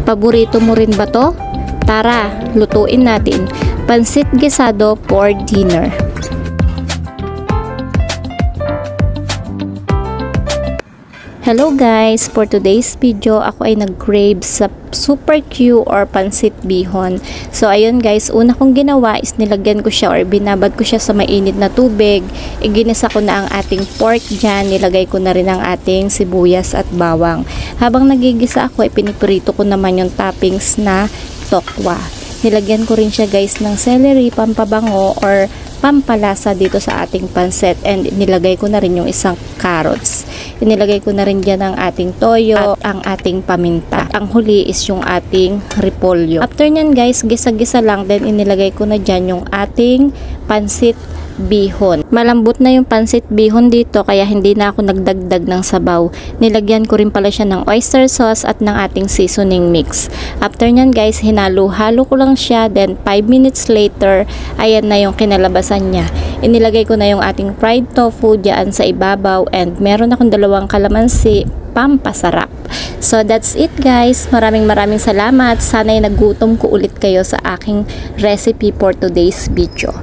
Paborito mo rin ba to? Tara, lutuin natin. Pansit gisado for dinner. Hello guys! For today's video, ako ay nag-crave sa super Q or pansit bihon. So ayun guys, una kong ginawa is nilagyan ko siya or binabad ko siya sa mainit na tubig. Iginisa ko na ang ating pork dyan. Nilagay ko na rin ang ating sibuyas at bawang. Habang nagigisa ako, piniprito ko naman yung toppings na tokwa. Nilagyan ko rin siya guys ng celery, pampabango or pampalasa dito sa ating pansit, and nilagay ko na rin yung isang carrots. Inilagay ko na rin dyan ang ating toyo at ang ating paminta. At ang huli is yung ating repolyo. After nyan guys, gisa-gisa lang, then inilagay ko na dyan yung ating pansit bihon. Malambot na yung pansit bihon dito, kaya hindi na ako nagdagdag ng sabaw. Nilagyan ko rin pala siya ng oyster sauce at ng ating seasoning mix. After nyan guys, hinalo-halo ko lang siya, then 5 minutes later, ayan na yung kinalabasan niya. Inilagay ko na yung ating fried tofu dyan sa ibabaw, and meron akong 2 kalamansi, pampasarap. So that's it guys. Maraming salamat. Sana'y nagutom ko ulit kayo sa aking recipe for today's video.